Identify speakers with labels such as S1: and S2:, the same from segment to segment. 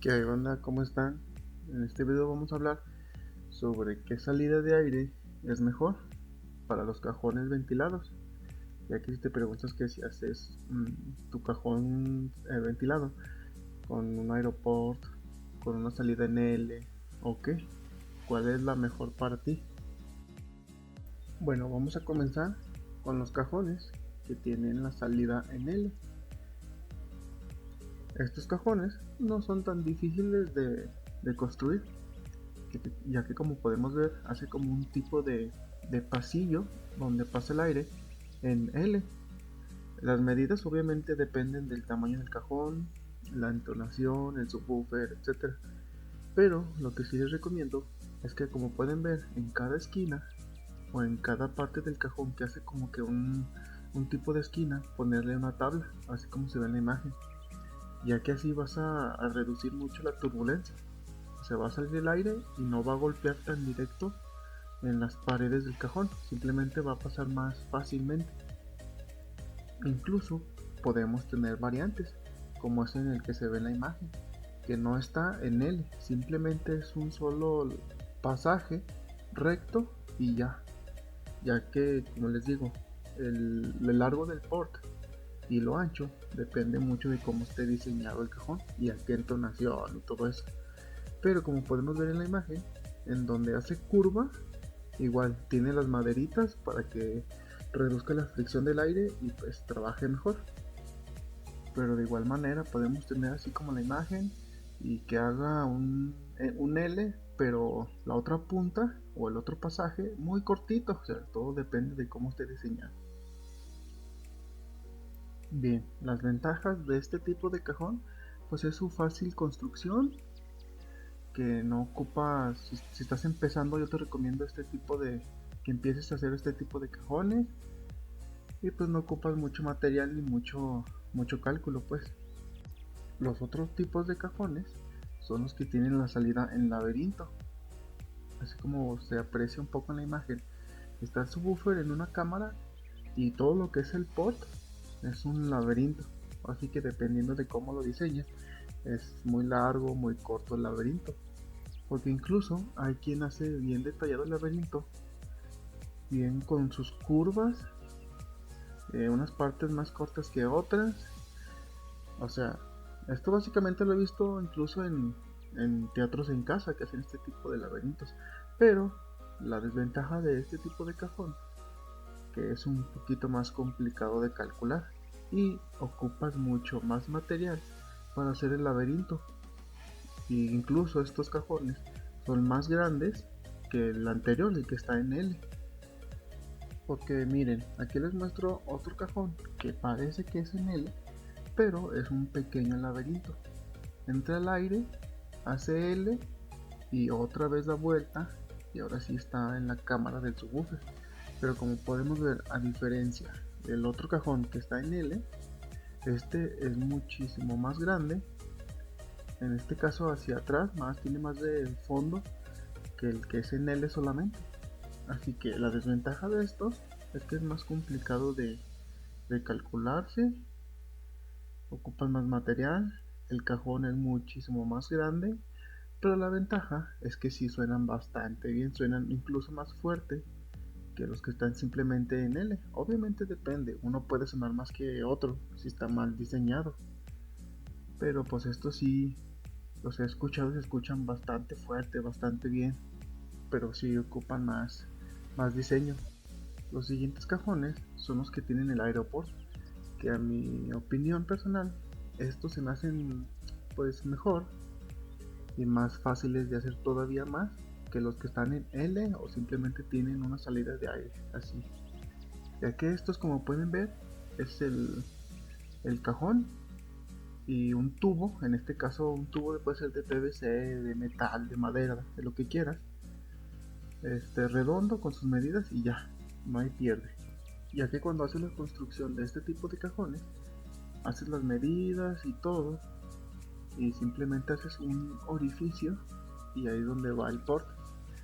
S1: ¿Qué onda? ¿Cómo están? En este video vamos a hablar sobre qué salida de aire es mejor para los cajones ventilados. Ya que si te preguntas que si haces tu cajón ventilado con un aeroport, con una salida en L o qué, ¿cuál es la mejor para ti? Bueno, vamos a comenzar con los cajones que tienen la salida en L. Estos cajones no son tan difíciles de construir, ya que como podemos ver hace como un tipo de pasillo donde pasa el aire en L. Las medidas obviamente dependen del tamaño del cajón, la entonación, el subwoofer, etc. Pero lo que sí les recomiendo es que, como pueden ver, en cada esquina o en cada parte del cajón que hace como que un tipo de esquina, ponerle una tabla, así como se ve en la imagen, ya que así vas a reducir mucho la turbulencia. Se va a salir el aire y no va a golpear tan directo en las paredes del cajón, simplemente va a pasar más fácilmente. Incluso podemos tener variantes, como es en el que se ve en la imagen, que no está en L, simplemente es un solo pasaje recto y ya que, como les digo, el largo del port y lo ancho depende mucho de cómo esté diseñado el cajón y a qué entonación y todo eso. Pero como podemos ver en la imagen, en donde hace curva, igual tiene las maderitas para que reduzca la fricción del aire y pues trabaje mejor. Pero de igual manera podemos tener así como la imagen y que haga un L, pero la otra punta o el otro pasaje muy cortito. O sea, todo depende de cómo esté diseñado. Bien, las ventajas de este tipo de cajón pues es su fácil construcción, que no ocupas, si estás empezando yo te recomiendo este tipo de, que empieces a hacer este tipo de cajones, y pues no ocupas mucho material ni mucho cálculo pues. Los otros tipos de cajones son los que tienen la salida en laberinto, así como se aprecia un poco en la imagen. Está el subwoofer en una cámara y todo lo que es el port es un laberinto, así que dependiendo de cómo lo diseñes es muy largo, muy corto el laberinto, porque incluso hay quien hace bien detallado el laberinto, bien con sus curvas, unas partes más cortas que otras. O sea, esto básicamente lo he visto incluso en teatros en casa que hacen este tipo de laberintos. Pero la desventaja de este tipo de cajón, que es un poquito más complicado de calcular y ocupas mucho más material para hacer el laberinto. Y incluso estos cajones son más grandes que el anterior, el que está en L. Porque miren, aquí les muestro otro cajón que parece que es en L, pero es un pequeño laberinto. Entra el aire, hace L y otra vez da vuelta, y ahora sí está en la cámara del subwoofer. Pero como podemos ver, a diferencia del otro cajón que está en L, este es muchísimo más grande. En este caso hacia atrás, tiene más de fondo que el que es en L solamente. Así que la desventaja de estos es que es más complicado de calcularse, ocupan más material, el cajón es muchísimo más grande, pero la ventaja es que sí suenan bastante bien, suenan incluso más fuerte que los que están simplemente en L. Obviamente depende, uno puede sonar más que otro si está mal diseñado, pero pues estos sí los he escuchado, se escuchan bastante fuerte, bastante bien, pero sí ocupan más diseño. Los siguientes cajones son los que tienen el aeroport, que a mi opinión personal estos se me hacen pues mejor y más fáciles de hacer todavía más que los que están en L o simplemente tienen una salida de aire así, ya que estos, como pueden ver, es el cajón y un tubo, en este caso un tubo puede ser de PVC, de metal, de madera, de lo que quieras, redondo con sus medidas y ya, no hay pierde. Ya que cuando haces la construcción de este tipo de cajones, haces las medidas y todo, y simplemente haces un orificio y ahí es donde va el port.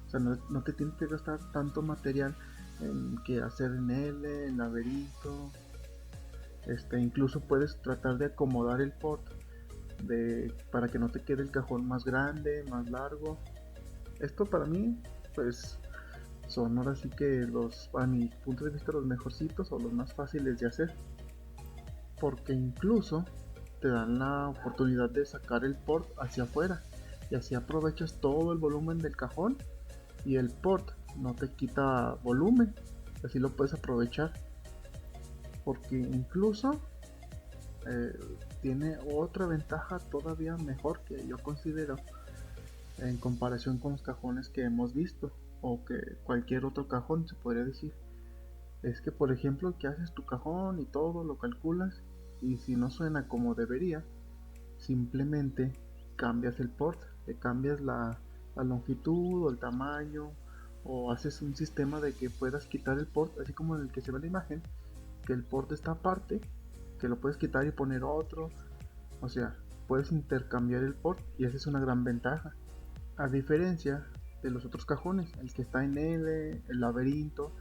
S1: O sea, no te tienes que gastar tanto material en que hacer en L, en laberinto. Incluso puedes tratar de acomodar el port para que no te quede el cajón más grande, más largo. Esto para mí, pues son ahora sí que a mi punto de vista, los mejorcitos o los más fáciles de hacer, porque incluso te dan la oportunidad de sacar el port hacia afuera y así aprovechas todo el volumen del cajón y el port no te quita volumen, así lo puedes aprovechar, porque incluso eh, tiene otra ventaja todavía mejor que yo considero en comparación con los cajones que hemos visto o que cualquier otro cajón se podría decir. Es que por ejemplo que haces tu cajón y todo lo calculas y si no suena como debería, simplemente cambias el port, le cambias la longitud o el tamaño, o haces un sistema de que puedas quitar el port así como en el que se ve la imagen, que el port está aparte, que lo puedes quitar y poner otro, o sea, puedes intercambiar el port y esa es una gran ventaja, a diferencia de los otros cajones, el que está en L, el laberinto,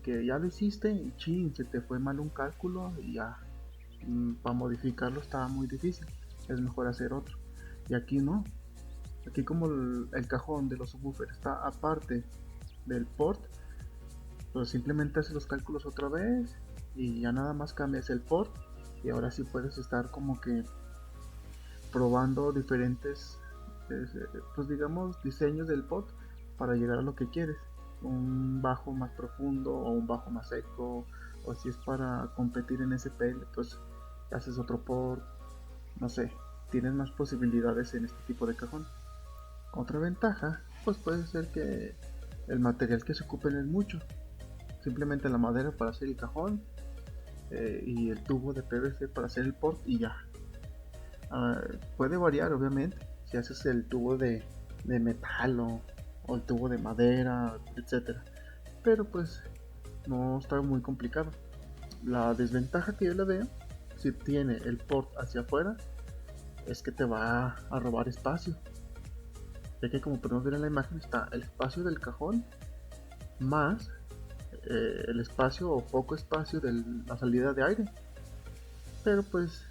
S1: que ya lo hiciste y chin, se te fue mal un cálculo y ya para modificarlo estaba muy difícil, es mejor hacer otro. Y aquí no, aquí como el cajón de los subwoofers está aparte del port, pues simplemente haces los cálculos otra vez y ya nada más cambias el port y ahora sí puedes estar como que probando diferentes, pues digamos, diseños del port para llegar a lo que quieres. Un bajo más profundo o un bajo más seco, o si es para competir en SPL, pues haces otro port, no sé, tienes más posibilidades en este tipo de cajón. Otra ventaja, pues puede ser que el material que se ocupe no es mucho, simplemente la madera para hacer el cajón y el tubo de PVC para hacer el port y ya. Puede variar obviamente si haces el tubo de metal o el tubo de madera, etcétera, pero pues no está muy complicado. La desventaja que yo le veo, si tiene el port hacia afuera, es que te va a robar espacio, ya que como podemos ver en la imagen está el espacio del cajón más el espacio o poco espacio de la salida de aire, pero pues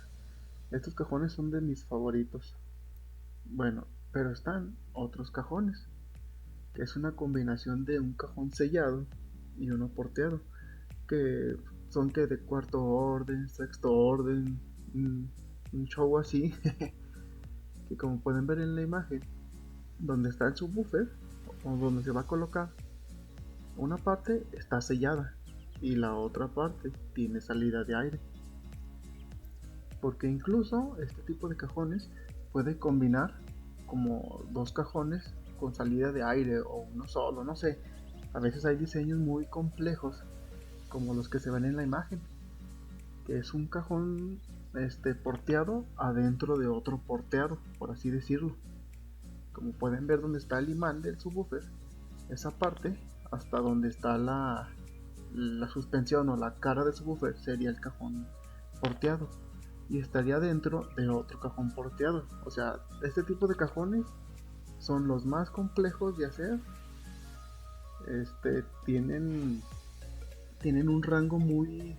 S1: estos cajones son de mis favoritos. Bueno, pero están otros cajones, que es una combinación de un cajón sellado y uno porteado, que son que de cuarto orden, sexto orden, un show así, que como pueden ver en la imagen, donde está el subwoofer o donde se va a colocar, una parte está sellada y la otra parte tiene salida de aire. Porque incluso este tipo de cajones puede combinar como dos cajones con salida de aire o uno solo, no sé. A veces hay diseños muy complejos como los que se ven en la imagen, que es un cajón porteado adentro de otro porteado, por así decirlo. Como pueden ver donde está el imán del subwoofer, esa parte hasta donde está la suspensión o la cara del subwoofer sería el cajón porteado y estaría dentro de otro cajón porteado. O sea, este tipo de cajones son los más complejos de hacer. Tienen un rango muy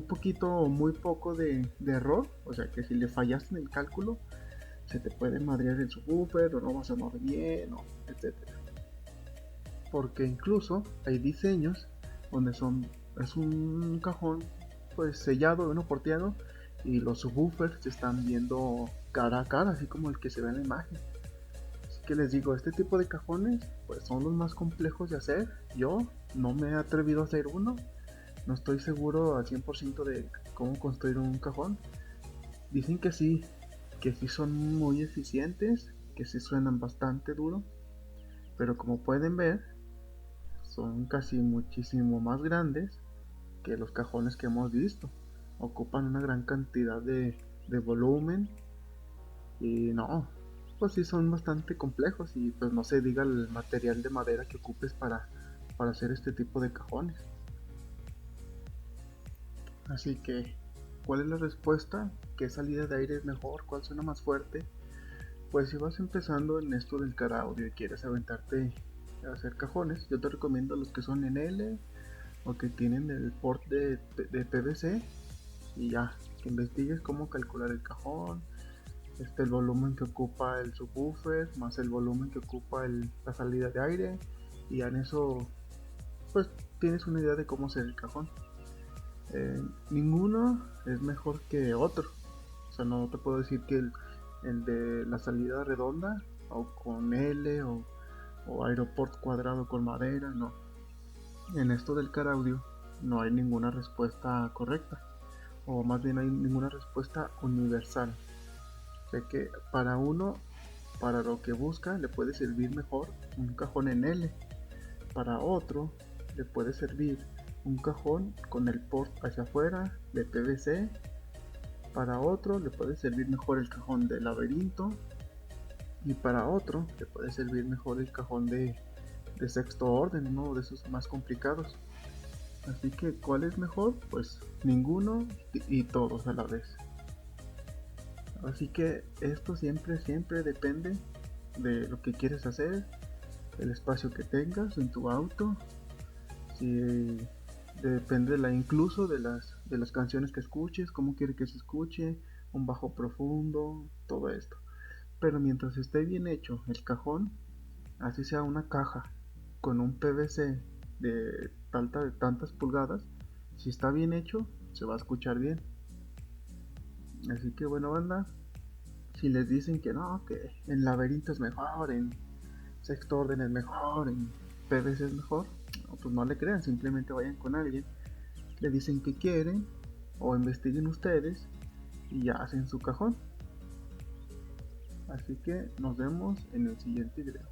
S1: poquito o muy poco de error. O sea que si le fallaste en el cálculo, se te puede madrear el subwoofer o no va a sonar bien, o etcétera. Porque incluso hay diseños donde es un cajón pues sellado, uno porteado, y los subwoofers se están viendo cara a cara, así como el que se ve en la imagen. Así que les digo, este tipo de cajones pues son los más complejos de hacer. Yo no me he atrevido a hacer uno, no estoy seguro al 100% de cómo construir un cajón. Dicen que sí son muy eficientes, que sí suenan bastante duro, pero como pueden ver, son casi muchísimo más grandes que los cajones que hemos visto. Ocupan una gran cantidad de volumen y no, pues sí son bastante complejos y pues no se diga el material de madera que ocupes para hacer este tipo de cajones. Así que, ¿cuál es la respuesta? ¿Qué salida de aire es mejor? ¿Cuál suena más fuerte? Pues si vas empezando en esto del car audio y quieres aventarte a hacer cajones, yo te recomiendo los que son en L o que tienen el port de PVC y ya, que investigues cómo calcular el cajón, el volumen que ocupa el subwoofer, más el volumen que ocupa la salida de aire, y ya en eso pues tienes una idea de cómo será el cajón. Ninguno es mejor que otro, o sea, no te puedo decir que el de la salida redonda o con L o aeroport cuadrado con madera, no. En esto del car audio no hay ninguna respuesta correcta, o más bien no hay ninguna respuesta universal. O sea que para uno, para lo que busca, le puede servir mejor un cajón en L. Para otro, le puede servir un cajón con el port hacia afuera de PVC. Para otro, le puede servir mejor el cajón de laberinto. Y para otro, le puede servir mejor el cajón de sexto orden, uno de esos más complicados. Así que, ¿cuál es mejor? Pues ninguno y todos a la vez. Así que esto siempre depende de lo que quieres hacer, el espacio que tengas en tu auto, si depende incluso de las canciones que escuches, cómo quieres que se escuche, un bajo profundo, todo esto. Pero mientras esté bien hecho el cajón, así sea una caja con un PVC de tantas pulgadas, si está bien hecho, se va a escuchar bien. Así que bueno, banda, si les dicen que no, que en laberinto es mejor, en sexto orden es mejor, en PVC es mejor, no, pues no le crean, simplemente vayan con alguien, le dicen que quieren o investiguen ustedes y ya hacen su cajón. Así que nos vemos en el siguiente video.